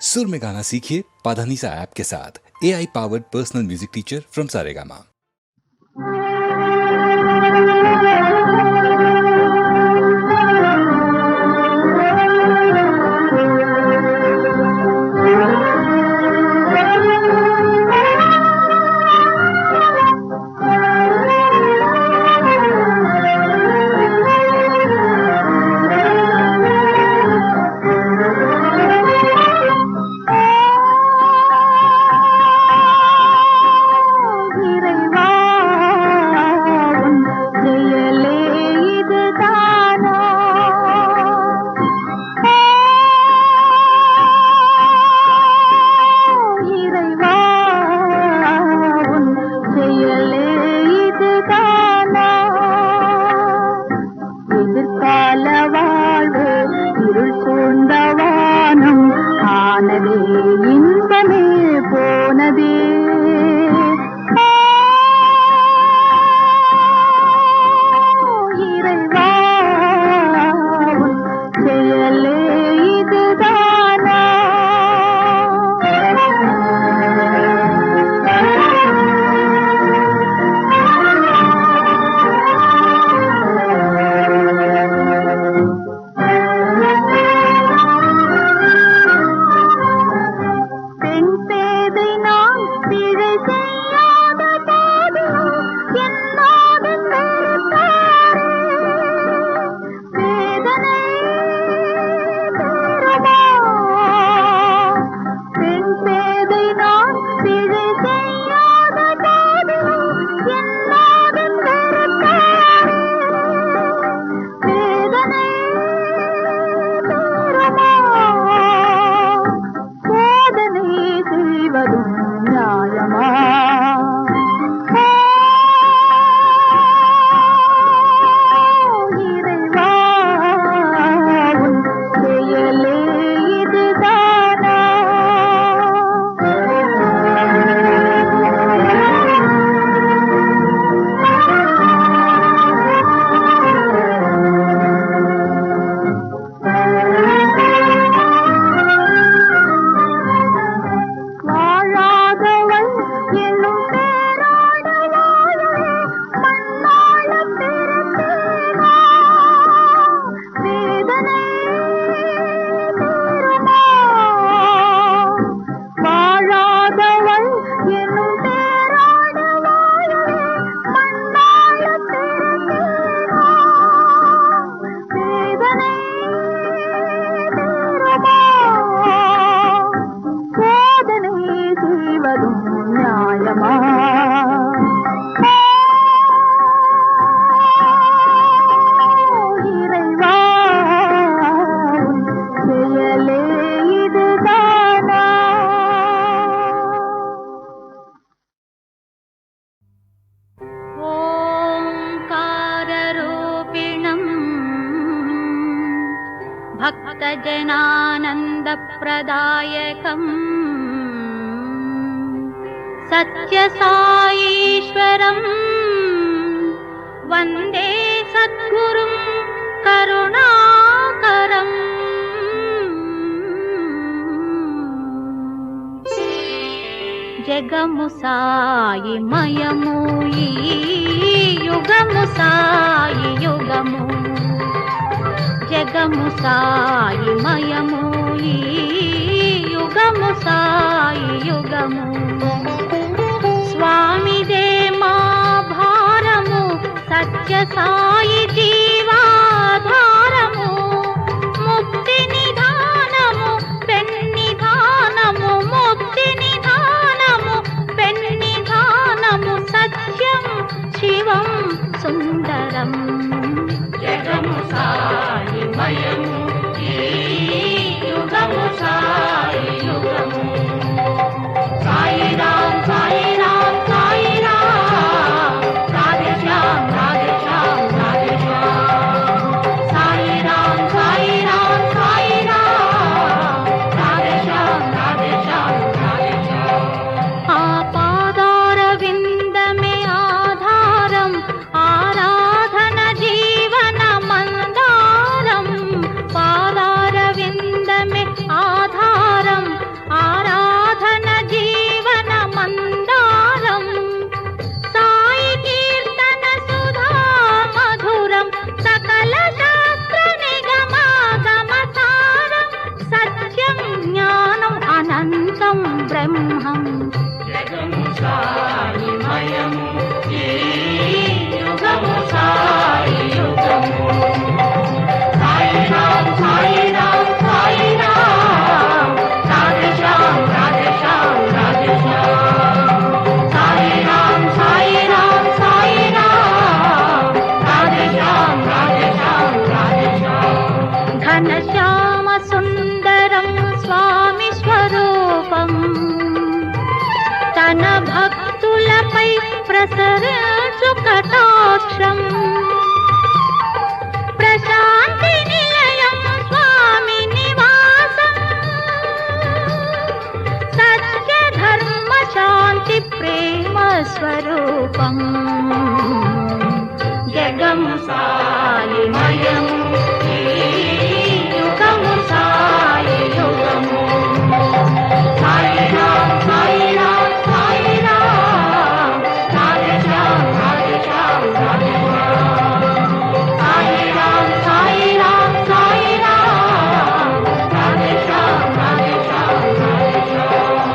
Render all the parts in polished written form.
सुर में गाना सीखिए पाधानीसा ऐप के साथ। AI powered personal music teacher from Saregama. भक्तजनानन्दप्रदायकम् सत्यसाईश्वरम् वन्दे सद्गुरुं करुणाकरम्। जगमु साई मयमु ई युगमु साई युगमु, जगमु साई मयमु ई युगमु साई युगमु। स्वामिदे मा भारमु सत्य साई जीवाधारमु, मुक्ति निधानमु पेन्निधानमु, मुक्ति निधानमु पेन्निधानमु, सत्यं शिवं सुन्दरम्। जगमु साई मयमु युगमु साई युगमु, साई యుగం బ్రహ్మం జగము సాయి మయము ఈ యుగము సాయి యుగము. సాయి రామ్ సాయి రామ్ సాయి రామ్ రాధే శ్యామ్ రాధే శ్యామ్ రాధే శ్యామ్. సాయి రామ్ సాయి రామ్ సాయి రామ్ రాధే శ్యామ్ రాధే శ్యామ్ రాధే శ్యామ్. ఘనశ్యామ సుందరం స్వామి స్వరూపం తన భక్తులపై ప్రసరించు కటాక్షం. ప్రశాంతి నిలయం స్వామి నివాసం సత్య ధర్మ శాంతి ప్రేమ స్వరూపం. జగము సాయి మయము ఈ యుగము సాయి యుగము. సాయి రామ్ సాయి రామ్ సాయి రామ్ రాధే శ్యామ్ రాధే శ్యామ్ రాధే శ్యామ్. సాయి రామ్ సాయి రామ్ సాయి రామ్ రాధే శ్యామ్ రాధే శ్యామ్ రాధే శ్యామ్.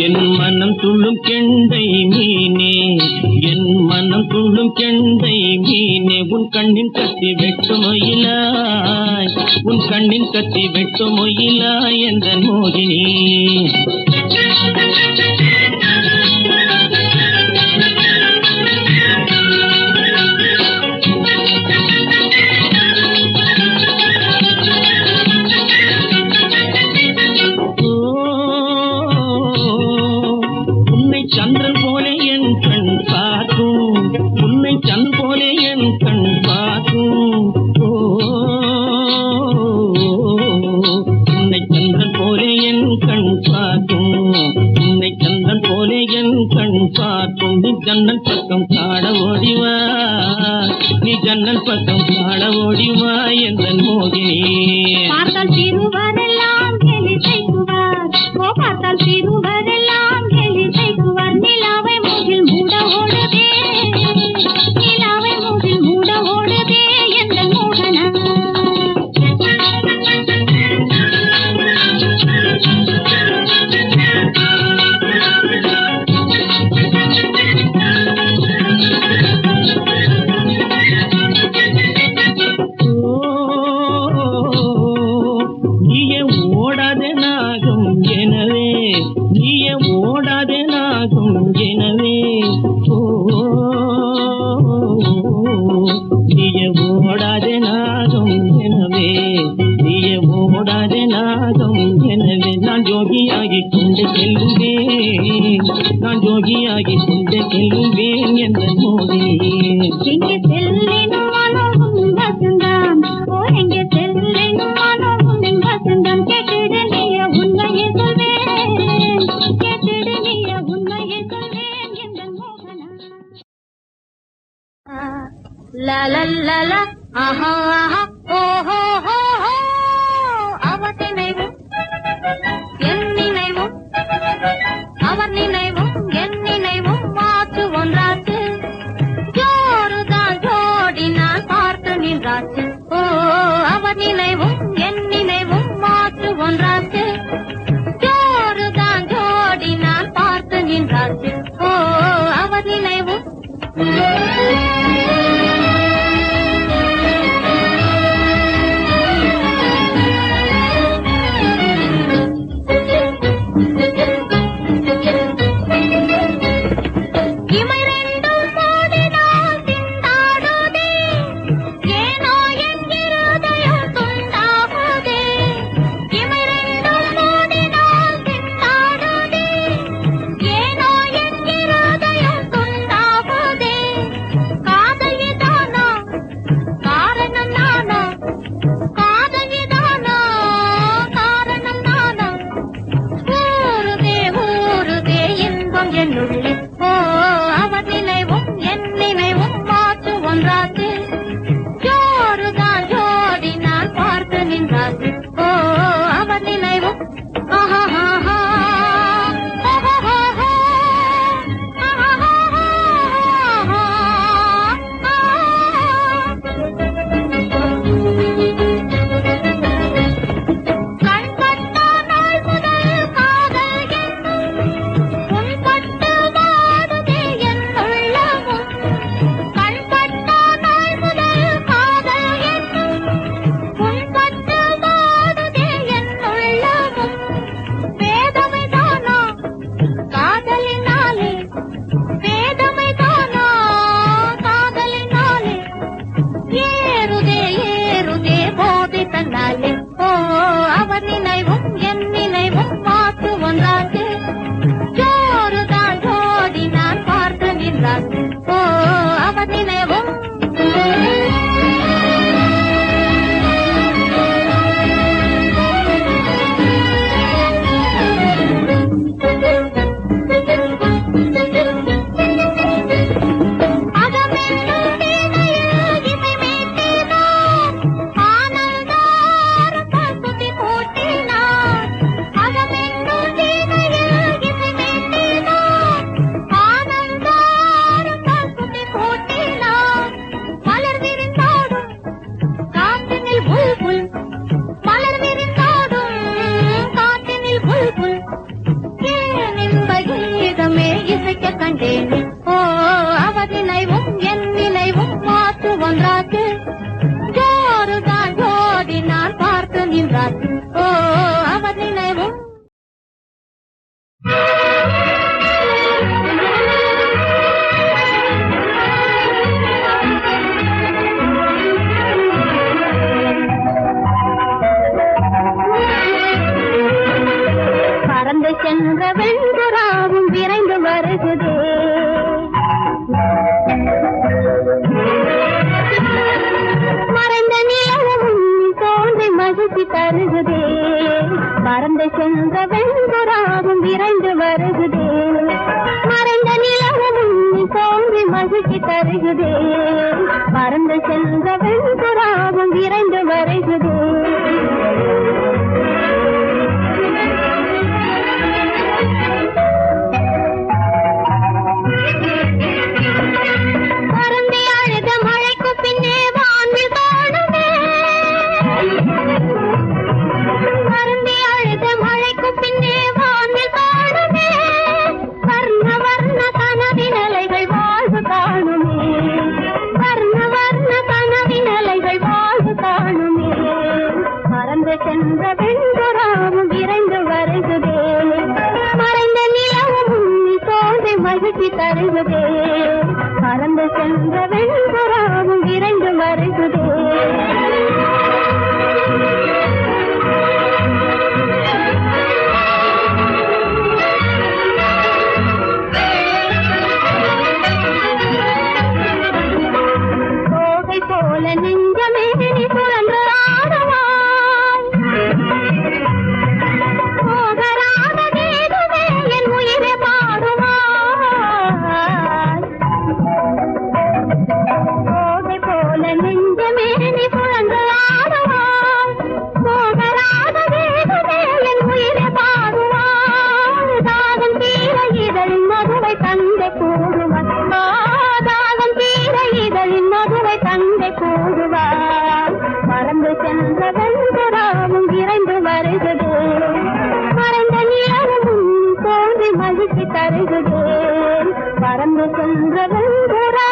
என் மனம் துள்ளும் கெண்டை மீனே, என் மனம் துள்ளும் கெண்டை மீனே, உன் கண்ணின் கத்தி வெட்டுமொயிலாய், உன் கண்ணின் கத்தி வெட்டுமொயிலாய் என்ற மோகினி. சந்திரன் போலே என் கண் பார்க்கும், உன்னை சந்திரன் போலே என் கண் பார்க்கும். உன்னை சந்திரன் போலே என் கண் பார்க்கும், உன்னை சந்திரன் போலே என் கண் பார்க்கும். நீ ஜன்னல் பக்கம் காண ஓடிவா, நீ ஜன்னல் பக்கம் காண ஓடிவா என்ற மோகினி. பார்த்தால் திருவரெல்லாம் கேலி செய்குவார், ஓ பார்த்தால் திருவரெல்லாம் கேலி செய்குவார். நிலாவை மூகில் மூட ஓடுதே, நிலாவை மூகில் மூட ஓடுதே என்ற மோகனா. நீயே ஓடாதே நாகும் எனவே, நீயே ஓடாதே நாகும் எனவே, நீயே ஓடாதே நாகும் எனவே, நீயே ஓடாதே நாகும் எனவே. நான் ஜோகியாகி கொண்டு செல்லுவேன், நான் ஜோகியாகி கொண்டு செல்லுவேன் என்ற மோகினி. எங்கே செல்லினும் மனமும் வசந்தான், ஓ எங்கே செல்லினும் மனமும் வசந்தான். கேட்டிடு நீய உண்மையை சொல்வேன், கேட்டிடு நீய உண்மையை சொல்வேன் என்ற மோகனா. லா லா லா லா ஆஹா ஆஹா ஓஹோ ஹோ ஹோ. அவர் நினைவும் என் நினைவும், அவர் நினைவும் என் நினைவும் மாற்று ஒன்றாச்சு. ஜோருதான் ஜோடி நான் பார்த்து நின்றாச்சு. ஓ அவர் நினைவும் என் நினைவும் மாற்று ஒன்றாச்சு. ஜோருதான் ஜோடி நான் பார்த்து நின்றாச்சு. ஓ அவர் நினைவும் கண்டேனே. ஓ, அவர் நினைவும் என் நினைவும் மாற்று ஒன்றாச்சு. ஜோறுதான் ஜோடி நான் பார்த்து நின்றாச்சு. ஓ, அவர் நினைவும் பறந்து சென்ற வெண்புறாவும் விரைந்து வருகுதே. மறைந்த நிலவும் தோன்றி மகிழ்ச்சி தருகுதே. பறந்து சென்ற வெண்புறாவும் விரைந்து வருகுதே. மறைந்த நிலவும் தோன்றி மகிழ்ச்சி தருகுதே. பறந்து சென்ற வெண்புறாவும் விரைந்து வருகுதே. பறந்து அழுத மழைக்கு பின்னே வானில் காணுமே. பறந்து அழுத மழைக்கு பின்னே வானில் காணுமே. வர்ண வர்ண கனவின் அலைகள் வாழ்வு காணுமே. வர்ண வர்ண கனவின் அலைகள் வாழ்வு காணுமே. பறந்து சென்ற வெண்புறாவும் விரைந்து வருகுதே. மறைந்த நிலவும் தோன்றி மகிழ்ச்சி தருகுதே. பறந்து சென்ற வெண்புறாவும் விரைந்து வருகுதே. கோகை போல நெஞ்சமே நீ புலன்று ஆடுவாய். போகராத வேதுவே என் உயிரை பாடுவாய். கோகை போல நெஞ்சமே நீ புலன்று ஆடுவாய். போகராத வேதுவே என் உயிரை பாடுவாய். தாகம் தீர இதழின் மதுவை தந்தை கூடுவாய். தாகம் தீர இதழின் மதுவை தந்தை கூடுவாய். மறந்து சென்ற வெண்புறாவும் விரைந்து வருகுதே. மறைந்த நிலவும் தோன்றி மகிழ்ச்சி தருகுதே. பறந்து சென்ற வெண்புறா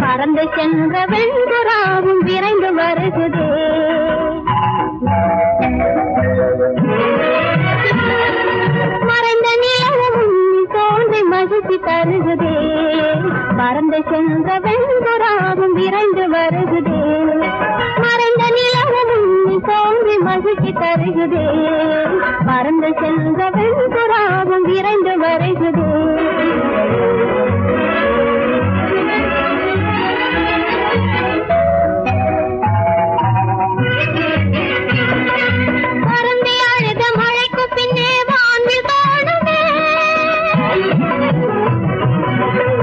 பறந்து சென்ற வெண்புறாவும் விரைந்து வருகுதே. மறைந்த நிலவும் தோன்றி மகிழ்ச்சி தருகுதே. பறந்து சென்ற வெண்புறாவும் விரைந்து வருகுதே. மறைந்த நிலவும் தோன்றி மகிழ்ச்சி தருகுதே. பறந்து சென்ற வெண்புறாவும் விரைந்து வருகுதே. பறந்து அழுத மழைக்கு பின்னே வானில் காணுமே.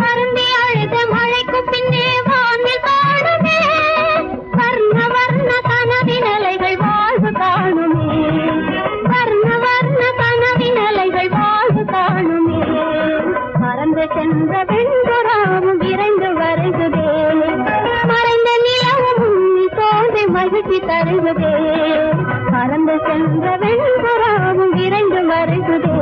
பறந்து அழுத மழைக்கு பின்னே வானில் காணுமே. வர்ண வர்ண கனவின் அலைகள் வாழ்வு காணுமே. வர்ண வர்ண கனவின் அலைகள் வாழ்வு காணுமே. பறந்து சென்ற வெண்புறாவும் விரைந்து வருகுதே. மறைந்த நிலவும் தோன்றி மகிழ்ச்சி தருகுதே. பறந்து சென்ற வெண்புறாவும் விரைந்து வருகுதே.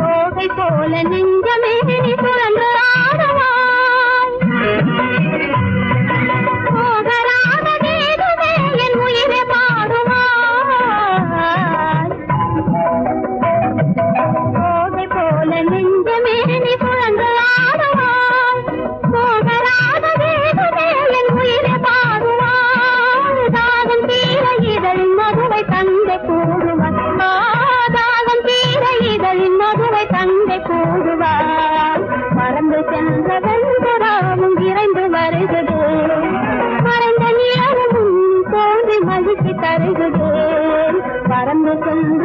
கோகை போல நெஞ்சமே நீ புலன்று ஆடுவாய். போகராத வேதுவே என் உயிரை பாடுவாய். கோகை போல நெஞ்சமே நீ புலன்று ஆடுவாய். போகராத வேதுவே என் உயிரை பாடுவாய். தாகம் தீர இதழின் மதுவை தந்தை கூடுவாய். தாகம் தீர இதழின் மதுவை தந்தை கூடுவாய். பறந்து சென்ற வெண்புறாவும் விரைந்து வருகுதே. மறைந்த நிலவும் தோன்றி மகிழ்ச்சி தருகுதே. பறந்து சென்ற